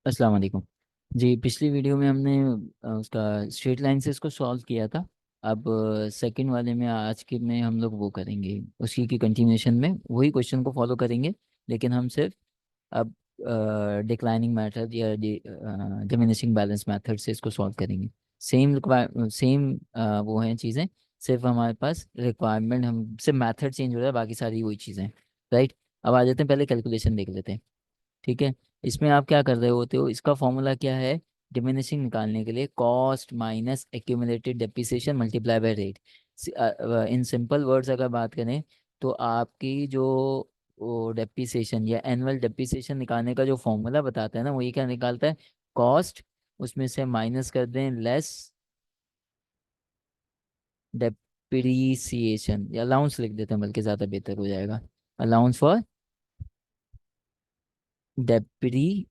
अस्सलाम वालेकुम। जी, पिछली वीडियो में हमने उसका स्ट्रेट लाइन से इसको सॉल्व किया था। अब सेकंड वाले में आज के में हम लोग वो करेंगे, उसी की कंटिन्यूएशन में वही क्वेश्चन को फॉलो करेंगे। लेकिन हम सिर्फ अब डिक्लाइनिंग मेथड या डिमिनिशिंग बैलेंस मेथड से इसको सॉल्व करेंगे। सेम सेम वो हैं चीज़ें। सिर्फ हमारे पास रिक्वायरमेंट, हम सिर्फ मेथड चेंज हो रहा है, बाकी सारी वही चीज़ें हैं। राइट। अब आ जाते हैं, पहले कैलकुलेशन देख लेते हैं। ठीक है। इसमें आप क्या कर रहे होते हो, इसका फॉर्मूला क्या है? डिमिनिशिंग निकालने के लिए cost minus accumulated depreciation multiply by rate. In simple words अगर बात करें तो आपकी जो वो डेप्रिसिएशन या एनुअल डेप्रिसिएशन निकालने का जो फॉर्मूला बताता है ना, वो ये क्या निकालता है? कॉस्ट, उसमें से माइनस कर दें लेस डेप्रिसिएशन, या अलाउंस लिख देते हैं बल्कि ज़्यादा बेहतर हो जाएगा। Allowance for depreciation.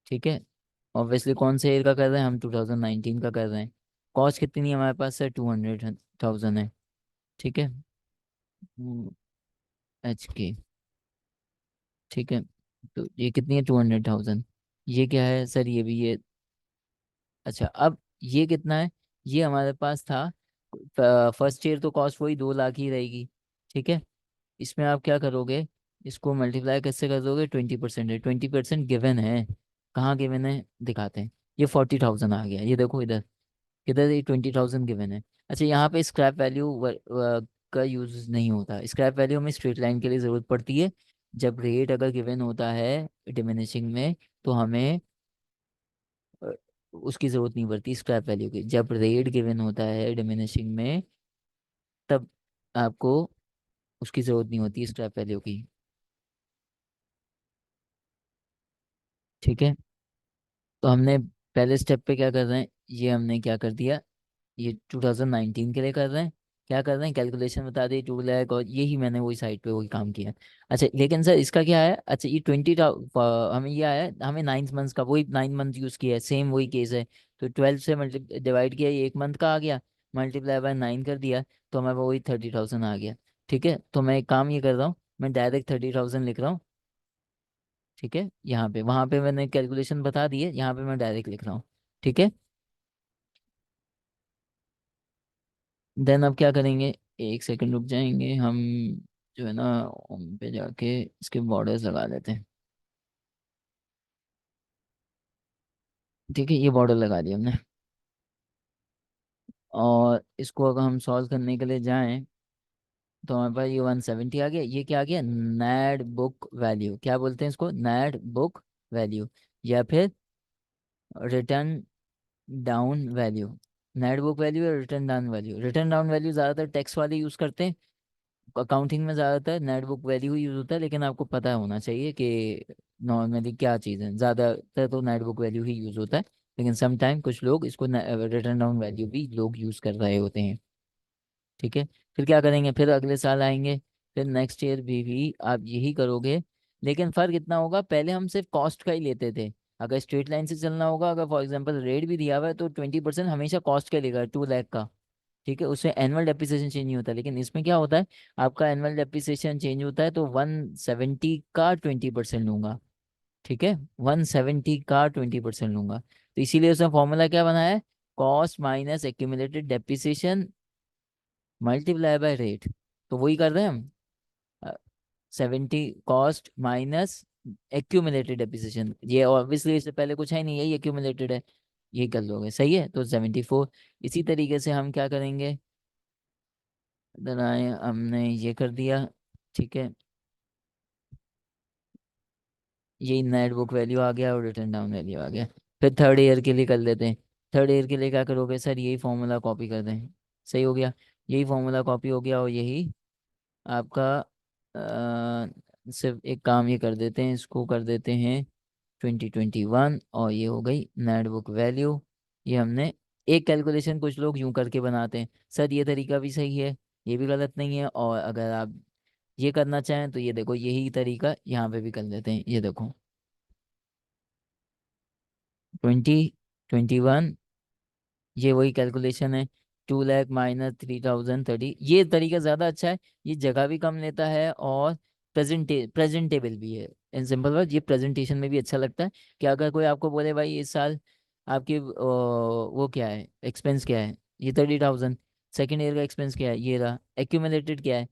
ठीक है। ऑब्वियसली कौन से ईयर का कर रहे हैं हम? 2019 का कर रहे हैं। कॉस्ट कितनी है हमारे पास? है 200,000 है। ठीक है। HK। ठीक है। तो ये कितनी है? 200,000। ये क्या है सर? ये भी ये। अच्छा, अब ये कितना है? ये हमारे पास था फर्स्ट ईयर, तो कॉस्ट वही 2 लाख ही रहेगी। ठीक है। इसमें आप क्या करोगे? इसको मल्टीप्लाई कैसे कर दोगे? 20% है, 20% गिवन है। कहाँ गिवन है दिखाते हैं। ये 40,000 आ गया, ये देखो इधर। किधर? ये 20,000 गिवन है। अच्छा, यहाँ पे स्क्रैप वैल्यू का यूज नहीं होता। स्क्रैप वैल्यू हमें स्ट्रेट लाइन के लिए ज़रूरत पड़ती है। जब रेट अगर गिवन होता है डिमिनिशिंग में, तो हमें अ, उसकी ज़रूरत नहीं पड़ती स्क्रैप वैल्यू की। जब रेट गिवन होता है डिमिनिशिंग में, तब आपको उसकी ज़रूरत नहीं होती स्क्रैप वैल्यू की। ठीक है। तो हमने पहले स्टेप पे क्या कर रहे हैं, ये हमने क्या कर दिया, ये 2019 के लिए कर रहे हैं। क्या कर रहे हैं? कैलकुलेशन बता दी 2 लाख, और यही मैंने वही साइड पे वही काम किया। अच्छा, लेकिन सर इसका क्या है? अच्छा, ये 20 हमें ये आया, हमें 9 मंथ्स का, वही 9 मंथ यूज़ किया है, सेम वही केस है। तो 12 से मल्टी डिवाइड किया, ये 1 मंथ का आ गया, मल्टीप्लाई बाय 9 कर दिया, तो हमें वही 30,000 आ गया। ठीक है। तो मैं एक काम ये कर रहा हूँ, मैं डायरेक्ट 30,000 लिख रहा हूँ। ठीक है। यहाँ पे, वहाँ पे मैंने कैलकुलेशन बता दी है, यहाँ पे मैं डायरेक्ट लिख रहा हूँ। ठीक है। देन अब क्या करेंगे? एक सेकंड रुक जाएंगे हम, जो है ना, होम पे जाके इसके बॉर्डर्स लगा लेते हैं। ठीक है, ये बॉर्डर लगा दिया हमने। और इसको अगर हम सॉल्व करने के लिए जाएं, तो हमारे पास ये 170 आ गया। ये क्या आ गया? नेट बुक वैल्यू, क्या बोलते हैं इसको? नेट बुक वैल्यू, या फिर written down value. Net book value या written down value. Written down value ज़्यादातर टैक्स वाले यूज़ करते हैं। अकाउंटिंग में ज़्यादातर नेट बुक वैल्यू ही यूज़ होता है, लेकिन आपको पता होना चाहिए कि नॉर्मली क्या चीज़ है। ज़्यादातर तो नेट बुक वैल्यू ही यूज़ होता है, लेकिन सम टाइम कुछ लोग इसको रिटर्न डाउन वैल्यू भी लोग यूज़ कर रहे होते हैं। ठीक है। फिर क्या करेंगे? फिर अगले साल आएंगे, फिर नेक्स्ट ईयर भी आप यही करोगे। लेकिन फ़र्क इतना होगा, पहले हम सिर्फ कॉस्ट का ही लेते थे। अगर स्ट्रेट लाइन से चलना होगा, अगर फॉर एग्जाम्पल रेट भी दिया हुआ है, तो 20% हमेशा कॉस्ट का लेगा, 2 लाख का। ठीक है। उससे एनुअल डेप्रिसिएशन चेंज नहीं होता, लेकिन इसमें क्या होता है, आपका एनुअल डेप्रिसिएशन चेंज होता है, तो 170 का 20% लूंगा। ठीक है। 170 का 20% लूंगा, तो इसीलिए उसने फॉर्मूला क्या बनाया है? Cost minus accumulated depreciation multiply by rate. तो वही कर रहे हैं हम। 70 कॉस्ट माइनस एक्यूमुलेटेड डेप्रिसिएशन, ये ऑब्वियसली इससे पहले कुछ है नहीं, यही एक्यूमुलेटेड है। यही कर लोगे, सही है, तो 74। इसी तरीके से हम क्या करेंगे? इधर आए, हमने ये कर दिया। ठीक है। यही नेट बुक वैल्यू आ गया और रिटर्न डाउन वैल्यू आ गया। फिर थर्ड ईयर के लिए कर लेते हैं। थर्ड ईयर के लिए क्या करोगे सर? यही फॉर्मूला कॉपी कर दें। सही हो गया। यही फॉर्मूला कॉपी हो गया, और यही आपका सिर्फ एक काम ये कर देते हैं, इसको कर देते हैं 2021, और ये हो गई नेट बुक वैल्यू। ये हमने एक कैलकुलेशन कुछ लोग यूं करके बनाते हैं, सर ये तरीका भी सही है, ये भी गलत नहीं है। और अगर आप ये करना चाहें तो ये देखो, यही तरीका यहाँ पे भी कर लेते हैं। ये देखो, 2021, ये वही कैलकुलेशन है। 2 लाख माइनस 3,030, ये तरीका ज़्यादा अच्छा है। ये जगह भी कम लेता है, और प्रेजेंटेबल भी है। इन सिंपल वर्ड, ये प्रेजेंटेशन में भी अच्छा लगता है कि अगर कोई आपको बोले भाई इस साल आपकी वो क्या है, एक्सपेंस क्या है, ये 30,000, सेकेंड ईयर का एक्सपेंस क्या है, ये रहा, एक्यूमुलेटेड क्या है,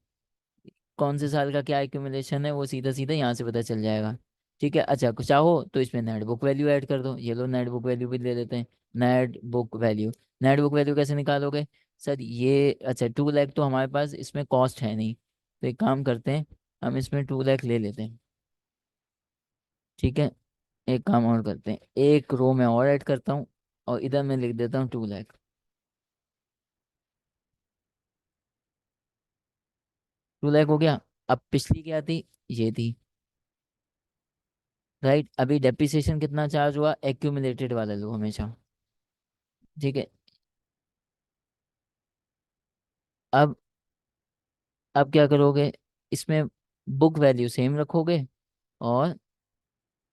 कौन से साल का क्या एक्यूमुलेशन है, वो सीधा सीधा यहाँ से पता चल जाएगा। ठीक है। अच्छा, कुछ चाहो तो इसमें नेट बुक वैल्यू ऐड कर दो, ये लो नेट बुक वैल्यू भी ले लेते हैं। Net book value, net book value कैसे निकालोगे सर? ये अच्छा, 2 लाख तो हमारे पास इसमें कॉस्ट है नहीं, तो एक काम करते हैं, हम इसमें 2 लाख ले लेते हैं। ठीक है। एक काम और करते हैं, एक रो में और ऐड करता हूँ, और इधर मैं लिख देता हूँ 2 लाख। टू लाख हो गया। अब पिछली क्या थी, ये थी, राइट। अभी डेप्रिसिएशन कितना चार्ज हुआ, एक्यूमुलेटेड वाला लो हमेशा। ठीक है। अब अब क्या करोगे, इसमें बुक वैल्यू सेम रखोगे, और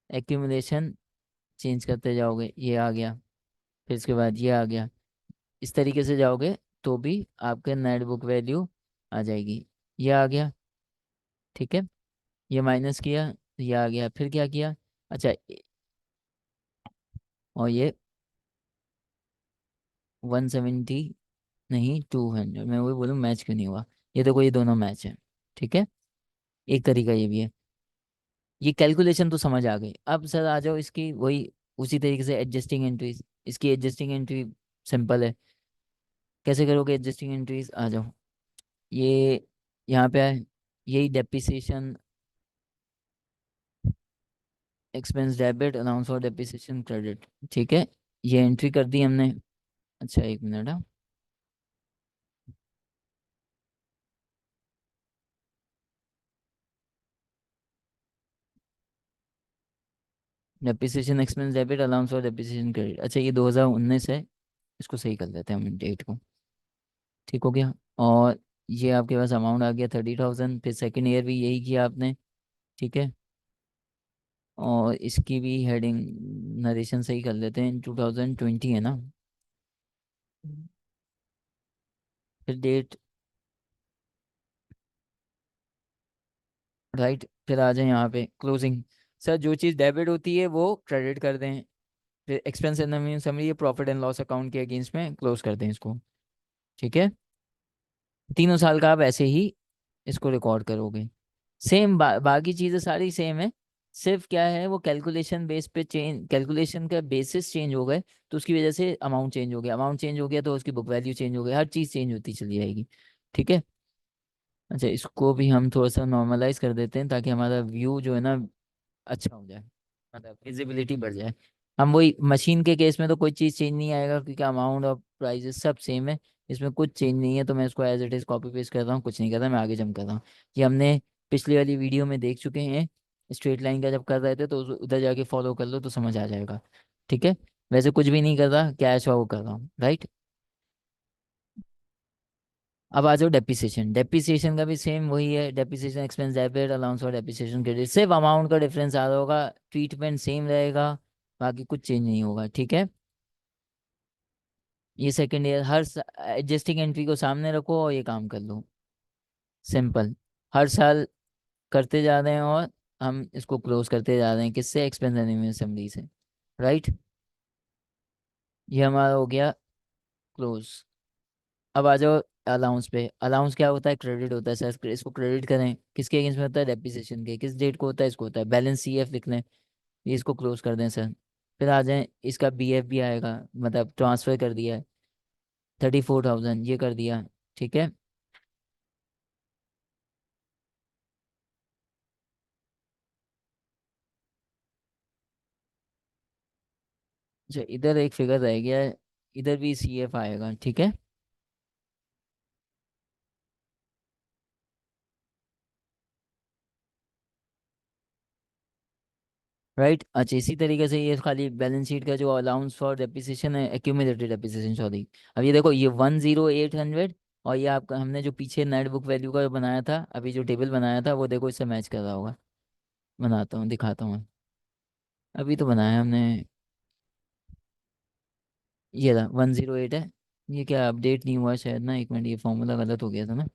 एक्यूमुलेशन चेंज करते जाओगे, ये आ गया, फिर इसके बाद ये आ गया, इस तरीके से जाओगे तो भी आपके नेट बुक वैल्यू आ जाएगी। ये आ गया। ठीक है। ये माइनस किया, ये आ गया, फिर क्या किया, अच्छा, और ये 170, नहीं 200, मैं वही बोलूँ मैच क्यों नहीं हुआ, ये तो कोई दोनों मैच है। ठीक है। एक तरीका ये भी है। ये कैलकुलेशन तो समझ आ गई, अब सर आ जाओ इसकी वही, उसी तरीके से एडजस्टिंग एंट्रीज। इसकी एडजस्टिंग एंट्री सिंपल है, कैसे करोगे एडजस्टिंग एंट्रीज, आ जाओ। ये यहाँ पे है, यही depreciation expense debit, allowance for depreciation credit. ठीक है। ये एंट्री कर दी हमने। अच्छा, एक मिनट, हाँ। Depreciation expense debit, allowance for depreciation credit, अच्छा ये 2019 है, इसको सही कर देते हैं हम डेट को। ठीक हो गया। और ये आपके पास अमाउंट आ गया 30,000, फिर सेकेंड ईयर भी यही किया आपने। ठीक है। और इसकी भी हेडिंग नरेशन सही कर लेते हैं, 2020 है ना। फिर डेट, राइट, फिर आ जाए यहाँ पे क्लोजिंग। सर जो चीज़ डेबिट होती है वो क्रेडिट कर दें, फिर एक्सपेंस एंड समरी, ये प्रॉफिट एंड लॉस अकाउंट के अगेंस्ट में क्लोज कर दें इसको। ठीक है। 3 साल का आप ऐसे ही इसको रिकॉर्ड करोगे। सेम बाकी चीज़ें सारी सेम है, सिर्फ क्या है वो कैलकुलेशन बेस पे चेंज, कैलकुलेशन का बेसिस चेंज हो गए, तो उसकी वजह से अमाउंट चेंज हो गया, अमाउंट चेंज हो गया तो उसकी बुक वैल्यू चेंज हो गई, हर चीज़ चेंज होती चली जाएगी। ठीक है। अच्छा, इसको भी हम थोड़ा सा नॉर्मलाइज कर देते हैं ताकि हमारा व्यू जो है ना अच्छा हो जाए, मतलब विजिबिलिटी बढ़ जाए। हम वही मशीन के केस में तो कोई चीज़ चेंज नहीं आएगा क्योंकि अमाउंट और प्राइजेस सब सेम है, इसमें कुछ चेंज नहीं है, तो मैं इसको as it is copy paste कर रहा हूँ, कुछ नहीं कर रहा, मैं आगे जंप कर रहा हूँ। ये हमने पिछली वाली वीडियो में देख चुके हैं, स्ट्रेट लाइन का जब कर रहे थे, तो उधर जाके फॉलो कर लो तो समझ आ जाएगा। ठीक है। वैसे कुछ भी नहीं कर रहा, कैश वाओ कर रहा हूँ, राइट। अब आ जाओ डेप्रिसिएशन, डेप्रिसिएशन का भी सेम वही है, depreciation expense debit, allowance for depreciation credit, सिर्फ अमाउंट का डिफरेंस आ रहा होगा, ट्रीटमेंट सेम रहेगा, बाकी कुछ चेंज नहीं होगा। ठीक है। ये सेकंड ईयर, हर एडजस्टिंग एंट्री को सामने रखो और ये काम कर लो, सिंपल। हर साल करते जा रहे हैं, और हम इसको क्लोज करते जा रहे हैं किससे, एक्सपेंस एंड समरी से, राइट। ये हमारा हो गया क्लोज। अब आ जाओ अलाउंस पे। अलाउंस क्या होता है, क्रेडिट होता है सर, इसको क्रेडिट करें, किसके अगेंस्ट में होता है, डेप्रिसिएशन के, किस डेट को होता है, इसको होता है बैलेंस सीएफ लिख लें, ये इसको क्लोज कर दें सर। फिर आ जाएं, इसका बीएफ भी आएगा, मतलब ट्रांसफर कर दिया है, 34,000 ये कर दिया। ठीक है। अच्छा, इधर एक फिगर रह गया है, इधर भी सीएफ आएगा। ठीक है। राइट। अच्छा, इसी तरीके से ये खाली बैलेंस शीट का जो अलाउंस फॉर डेप्रिसिएशन है, एक्यूमुलेटेड डेप्रिसिएशन सॉरी, अब ये देखो ये 10800, और ये आपका हमने जो पीछे नेट बुक वैल्यू का बनाया था, अभी जो टेबल बनाया था वो देखो इससे मैच कर रहा होगा। बनाता हूँ, दिखाता हूँ, अभी तो बनाया हमने, ये रहा 108 है। ये क्या अपडेट नहीं हुआ शायद ना, एक मिनट, ये फॉर्मूला गलत हो गया था ना।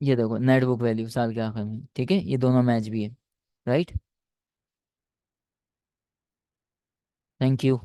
ये देखो नेट बुक वैल्यू साल के आखिर में, ठीक है, ये दोनों मैच भी है। राइट। Thank you.